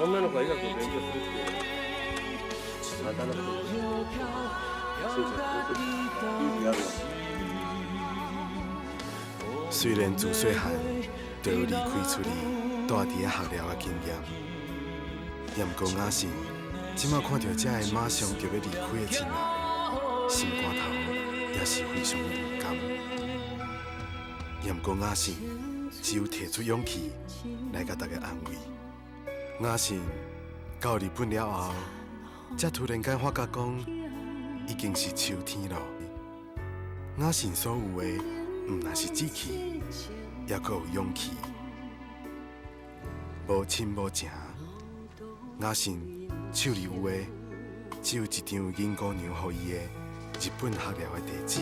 女の子は医学を勉強するっていう簡単なことです。先生、本当に勇気あるわ。虽然自细汉就有离开厝里，住伫咧学寮的经验，也毋过雅信即马看到这个马上就要离开的亲人，心肝头也是非常的不甘。也毋过雅信只有提出勇气来甲大家安慰。雅信到日本了后，才突然间发觉讲，已经是秋天了。雅信所有的，毋但是志气，也阁有勇气。无亲无情，雅信手里有的，只有一张银姑娘予伊的日本学寮的地址。